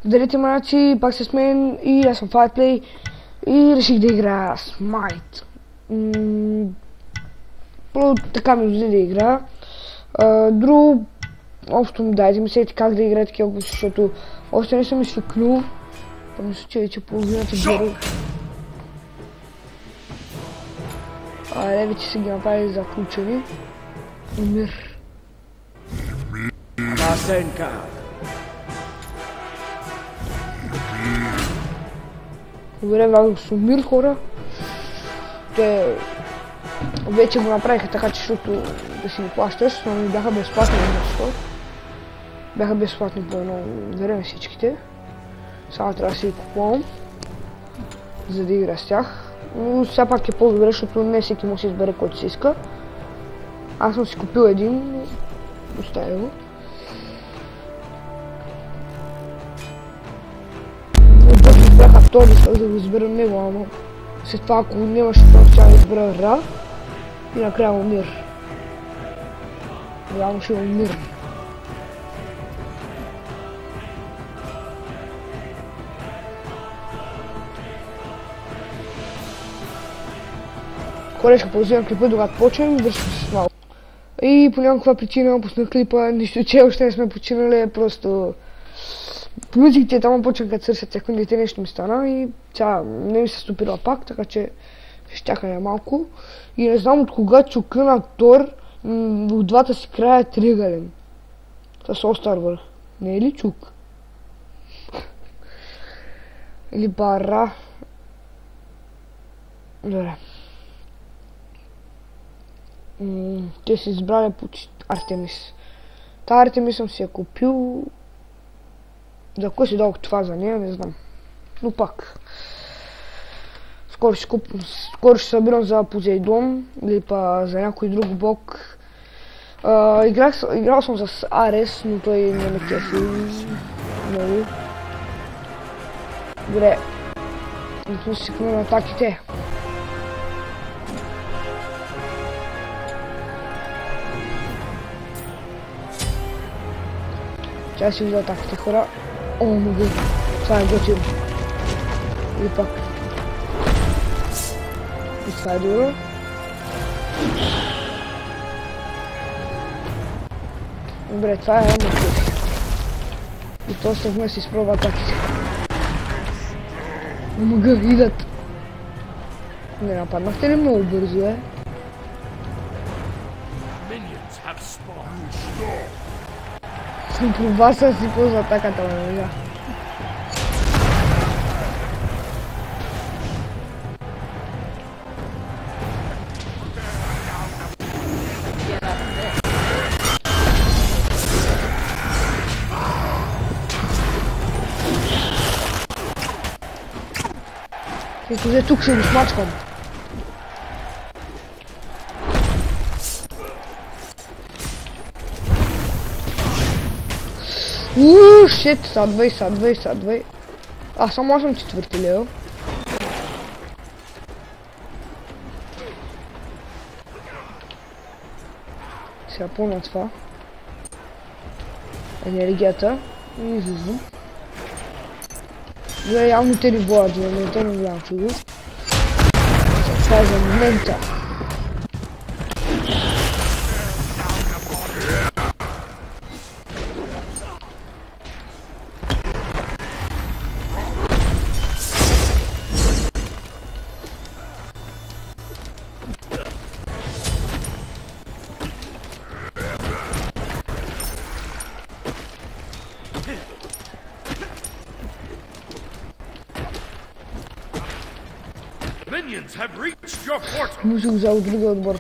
Здравейте, мрачи, пак с мен и аз съм Fireplay и реших да играя Smite. Така ми взе да играя. Друго, общо дайте ми сети как да играя такива глупости, защото още не съм изсвикнал. Мисля, че половината герой. Вече са ги направили заключени. Мир. Добре, влагам с мир, хора. Те вече го направиха така, че защото да си ги плащаш, но не бяха безплатни защо. Бяха безплатни по едно време всичките. Само трябва да си ги купувам, за да игра с тях. Но все пак е по-добре, защото не всеки може да избере който си иска. Аз съм си купил един, оставя го. Бяха втори, за да го избера него, ама след това ако нямаше това, ще да избера Ра и накрая Мир. Реално ще имам Мир. Хора, ще ползвам клипа, докато почнем, вършим се с малко. И по някаква причина пуснах клипа, нищо че още не сме починали, просто музиките там почнаха да църсят секундите, нещо ми стана и тя не ми се стопила пак, така че ще чакаме малко. И не знам от кога чука на Тор от двата си края е триъгълен. С остър върх. Не е ли чук? Или бара. Добре. Те си избрали Артемис. Та Артемис съм си я купил. За кой си дадох това за нея, не знам. Но пак. Скоро ще събирам за Позейдон или па за някой друг бог. Играл съм с Арес, но той не ме кефи много. Добре. Ето си клюна на атаките. Чай си видя атаките, хора. О, мога. Това е готино. И пак. И това е добро. Добре, това е много. И то съвместно си изпробва атаките. О, мога, идат. Не нападнахте ли много бързо, е? Съм пробасал си ползва атаката, ме мога. Ето взе тук ще го смачкам. Шит, садвай. Аз само съм четвърти лео. Сега помня това. Енергията. И излизам. Добре, явно те ни боят за момента, не знам чудо. Това е за момента. Мусих за другия отбор.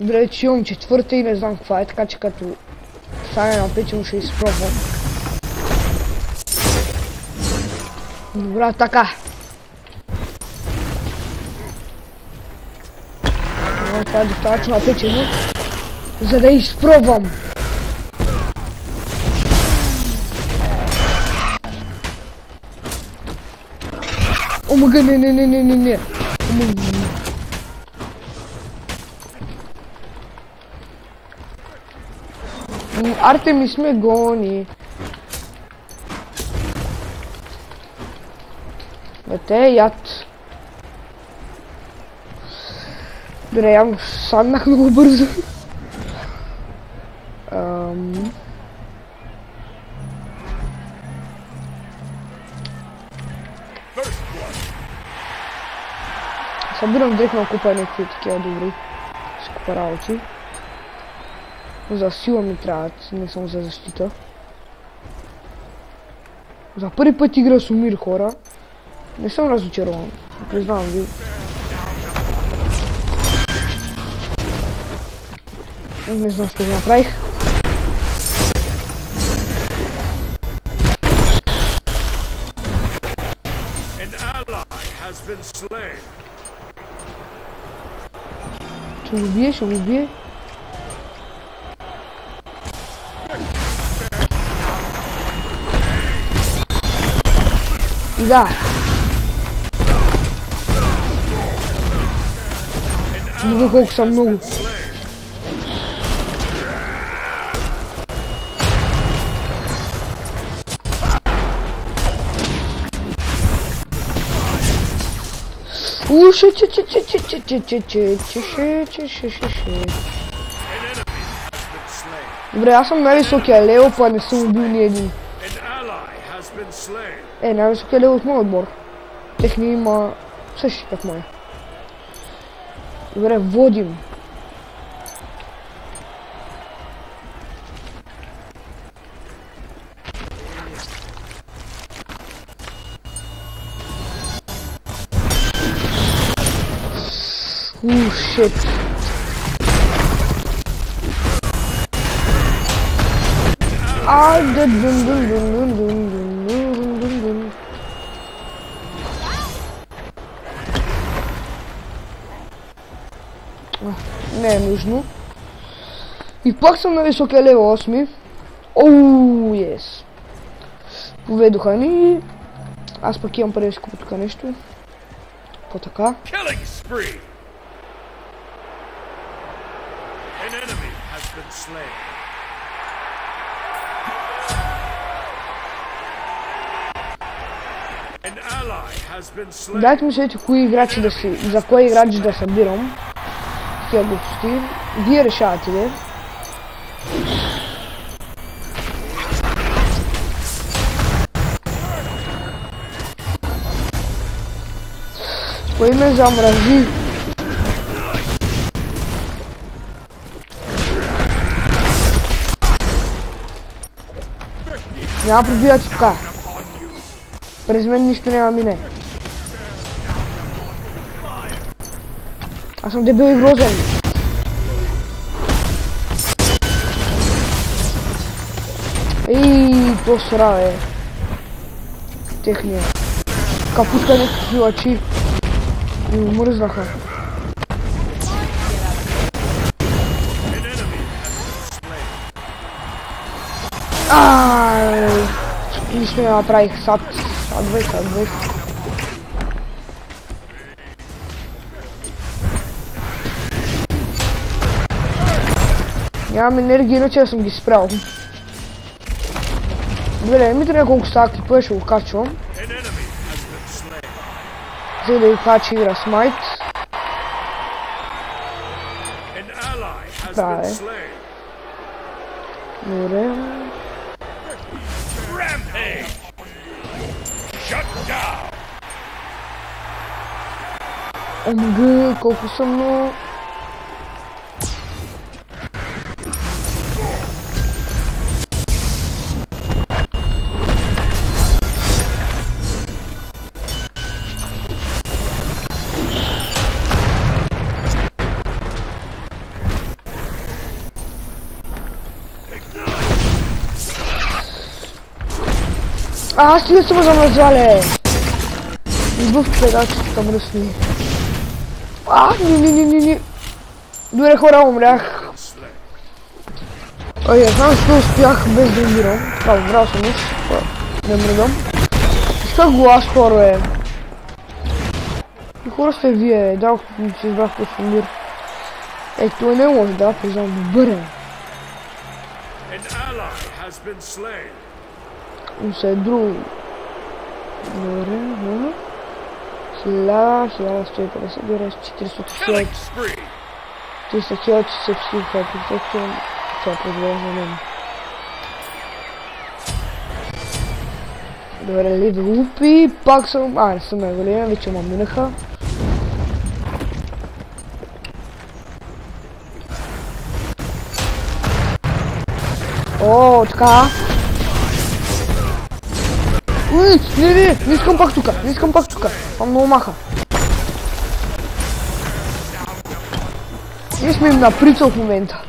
Добре, че имам четвърта и не знам каква е, така че като стане на печен ще изпробвам. Добра, така. Това е достатъчно напечено, за да изпробвам. Омага, не. Артемис ме гони. Ете, яд. Добре, явно саднах много бързо. Събирам директно да купа някакви такива добри скупа работи. За сила ми трябват, не само за защита. За първи път игра с умир, хора. Не съм разочарован, признавам ви. Не знам що го направих. Ще го бие, ще го бие. И да. Вижда колко са много. Уше, Добре, аз съм най-високия лево, па не съм убил ни един. Най-високия лево от моя отбор. Техни има същи как моя. Добре, водим. Shit. Не е нужно. И пак съм на високия левел 8. Оу, ес. Поведоха ни. Аз пък имам пари да си купя тук нещо. По-така. Дайте ми следите кои играчи да си, за кой играч да събирам. Такива глупости. Вие решавате, де. Кой ме замрази? Няма пробивате така. През мен нищо няма мине. Аз съм дебил и грозен. Ей, то сра е. Техния. Капутка някакви лачи. И умръзнаха. Нищо не направих. Сад 20. Нямам енергия, иначе да съм ги спрял. Добре, ми трябва колко става клипа, ще го качвам. За да ви качи игра Смайт. Да е. Добре. Омг, колко съм много. Аз не съм замръзвале! Избъв педачите към ръсни. Не. Добре хора, умрях. Ой, знам, че успях без да умирам. Да, умрял съм уж. Не мръдам. Исках глас, хора, е. И хора сте вие, да, не си избрах какво умир. Ето не може да, признам, добър е. Но се е друго. Добре, 1000, 150, 400 300 кг, 400 кг, това продължаваме. Добре, ли да лупи, пак съм, не съм големия, вече ма минаха. О, така. Не искам пак тука, това много маха. Ние сме им на прицел в момента.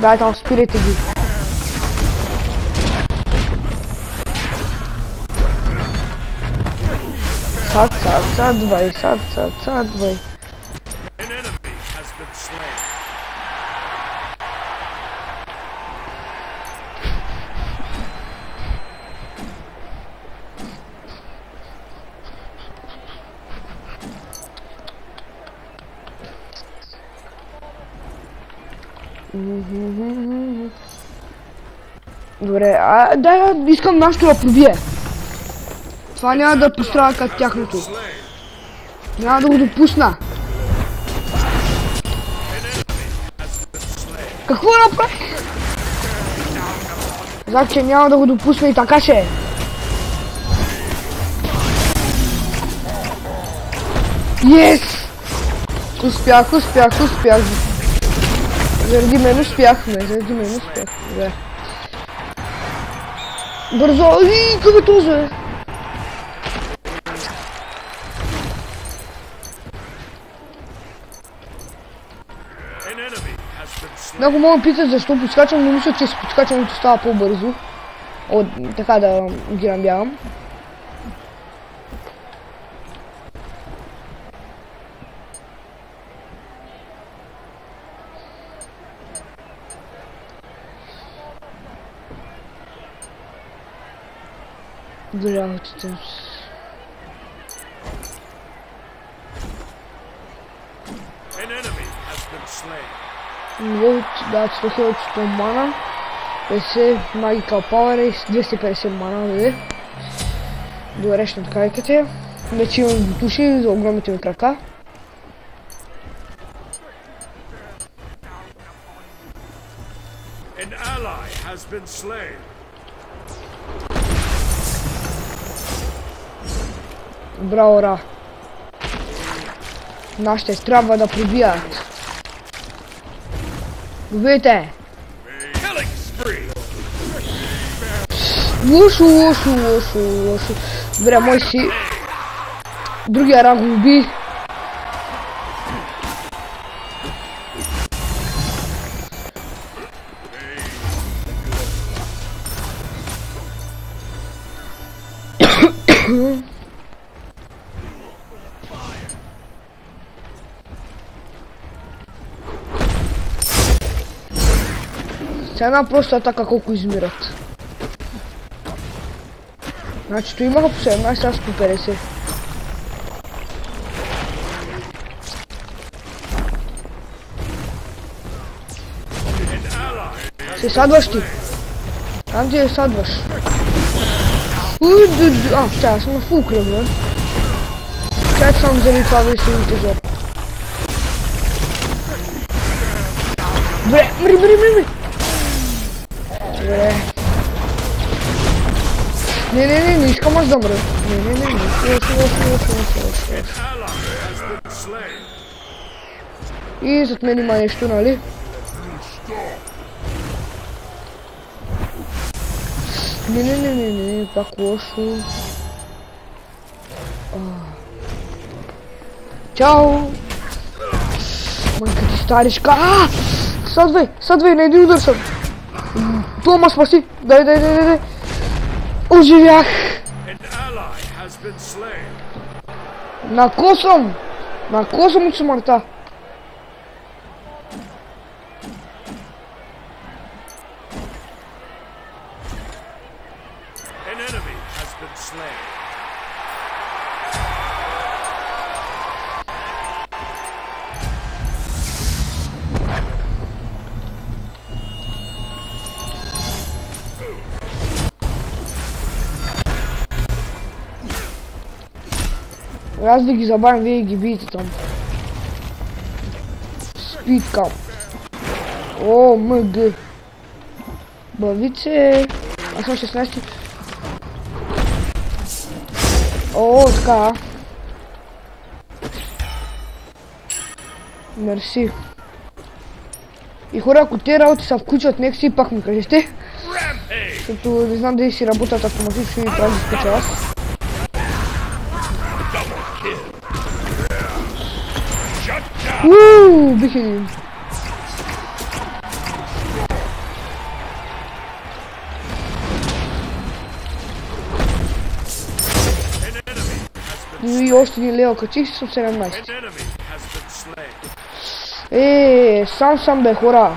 Дай там, спирайте ги. Сад, двай. Добре, дай, искам нашето да пробие. Това няма да пострада като тяхното. Няма да го допусна. Какво направих? Казах, че няма да го допусна и така ще е. Yes! Успях. Заради мен успяхме. Добре. Бързо! Какъв е този? Много мога питат защо подскачам, но мисля, че с подскачането става по-бързо. Така да ги набягам. Работите. Вот, да, 100 мана. 50 Magical Power и 250 мана, нали? Добре, ще откайкате. Вече имам бутуши за огромните ми крака. Браво, Ра! Нашите трябва да пробият. Видите! Лошо. Добре, мой си. Другия Ра го уби. Сега една проста атака колко измират. Значи, то имаха по 17, сега по 50. Се садваш ти. Там ти садваш. Чай, съм на фул кръв, бе. Чай, само вземи това веселите зор. Добре, мри. Добре. Не искам аз да мръв. Не. И зад мен има нещо, нали? Не, пак лошо. Чао! Майка ти старичка! Садвай, на един удар съм! Тома, спаси! Дай! Оживях! Накосвам от смъртта! Аз ви ги забавям, вие ги видите там. Спидкап. О, МГ. Бавице. Аз съм 16. О, така. Мерси. И хора, ако те работи се включват, нека си пак ми кажете. Защото не знам дали си работят автоматично и трябва да изключа аз. Бих един. И още един лео качих си съм 17. Сам бе хора.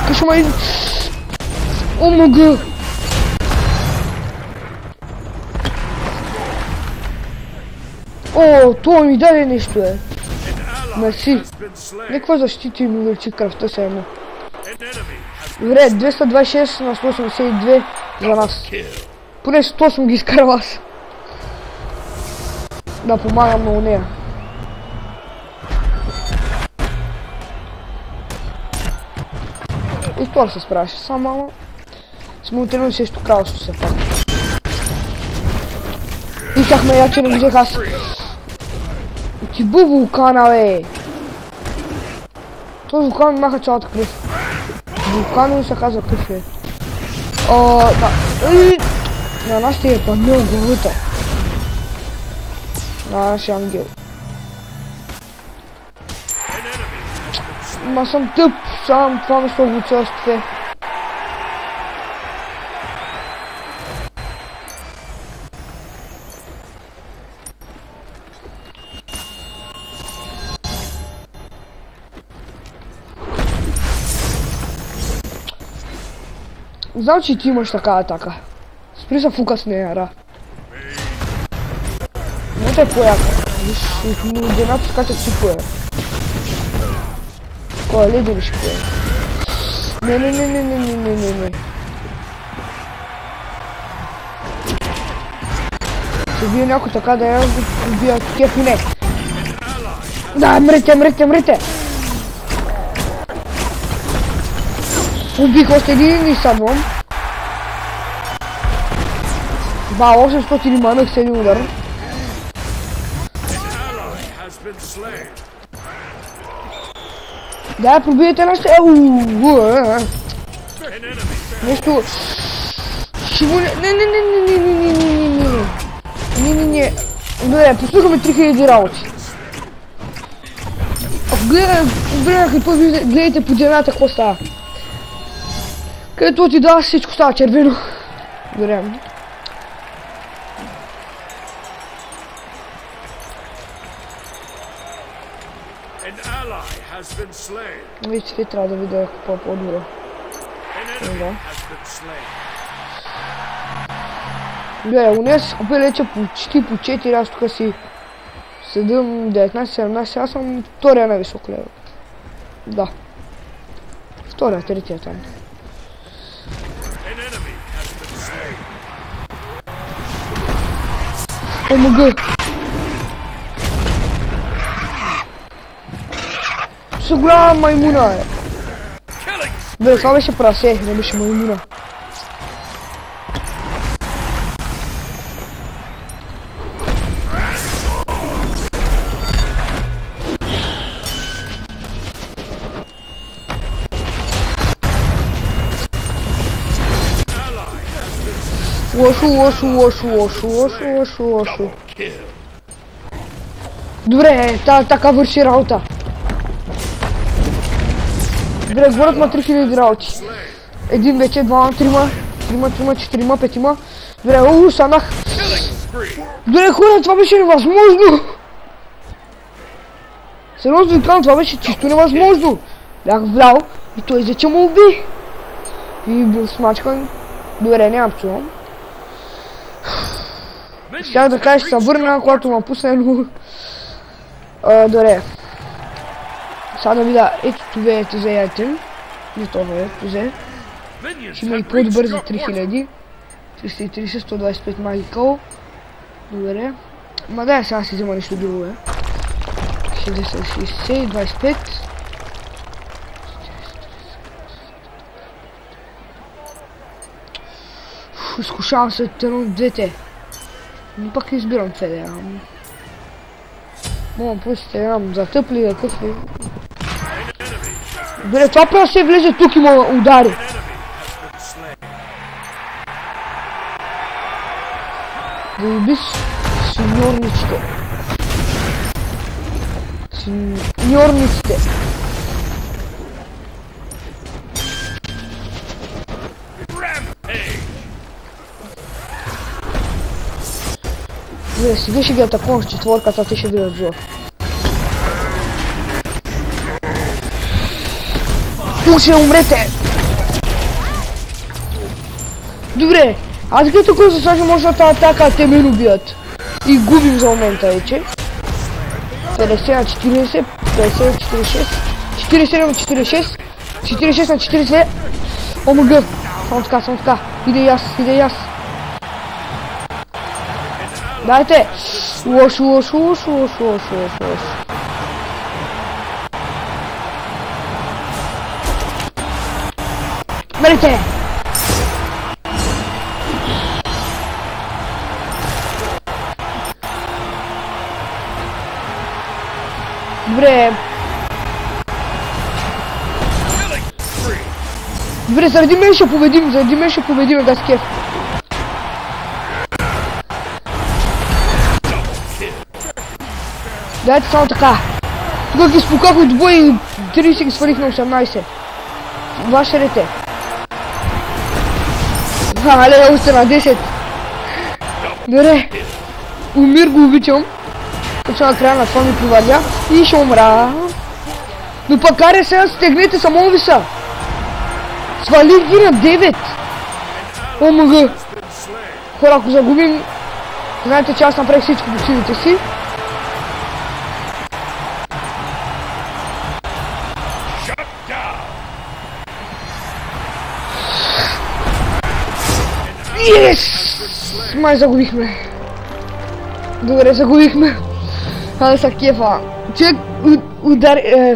Кажи май... ОМГ! О, това ми даде нещо Мерси. Неква защити ми увеличи кръвта се едно. Добре, 226 на 182 за нас. Поне 100 съм ги изкарал аз. Да помагам на нея. И това се справяше, само сме отредили срещу кралство все пак. Искахме я, че не взех аз. Ти бъл вулкана, бе! Този вулкан маха цялата кръв. Вулкано се казва кръв, бе. Да. На нас ще е паднал главата. Нашия ангел. Ма съм тъп, сам това место го участве. Знам, че ти имаш такава атака. Спри се фука с нея, ра. Не те пояка. Виж, едината скачат си поя. Кой е леди ли ще поя? Не. Ще бие някой така да я убия кеф и не. Да, мрете! Убих още един и съдвам. 800 иманах с един удар. Да, пробиете нашите... Нещо... Не. Добре, послухаме 3000 работи. Ако гледах и гледайте под земята какво става. Където ти дава всичко става червено. Добре. Виж, ви трябва да видя по-добре. Добре, у нея си купили вече почти по 4, аз тук си 7, 19, 17, аз съм втория на висок левел. Да. Втория, третия там. ОМГ! Ще голяма маймуна е. Бе, това беше прасе, не беше маймуна. Лошо. Добре, така върши работа. Добре, горят ма 3000 работи. Един вече, двама, трима, 4, 5. Добре, станах. Добре, хора, това беше невъзможно. Сериозно ви казвам, това беше чисто невъзможно. Бях влял и той вече му уби. И бил смачкан. Добре, нямам чувам. Щях да кажа, ще се върна, когато ме пусне, но... Добре. Сега да видя, ето това е този айтем. Не това е, този. Ще има и по-добър за 3000. 330, 125 магикал. Добре. Ма дай сега си взема нещо друго, 60, 25. Изкушавам се от едно от двете. Но пак избирам това да ям. Мога просто да ям затъпли, да къпли. Добре, това просто се влезе тук и ме удари. Да убиш сеньорниците. Сеньорниците. Добре, сега ще ги атакувам с четворката, те ще видят жив. Ще умрете! Добре, аз като тук се сложим може да атака, а те мен убият. И губим за момента вече. 50 на 40, 50 на 46, 47 на 46, 46 на 40. ОМГ! Само така. Иде и аз. Дайте! Лош. Мерите! Добре, заради мен ще победим, да скеф. Дайте само така. Тук ги спуках от бой и 30 ги свалих на 18. Ваше рете. Але, още на 10. Добре. Умир го обичам. Точно на края на това ми привадя. И ще умра. Но пък каре сега стегнете само ви са. Свалих ги на 9. ОМГ. Хора, ако загубим, знаете, че аз направих всичко по силите си. Май загубихме. Добре, загубихме. Але са кефа. Човек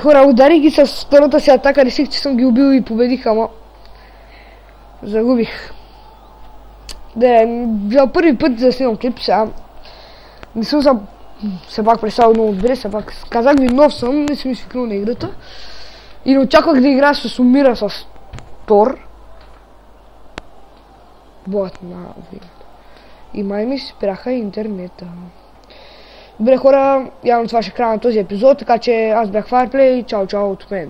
хора, ударих ги с втората си атака, реших, че съм ги убил и победих, ама загубих. За първи път заснимам клип сега. Не съм се пак представил много добре, се пак казах ви нов съм, не съм изсвикнал на играта. И не очаквах да играя с Умира с Тор. Боят на вината. И май ми спряха интернета. Добре хора, явно това ще края на този епизод, така че аз бях Fireplay, чао от мен.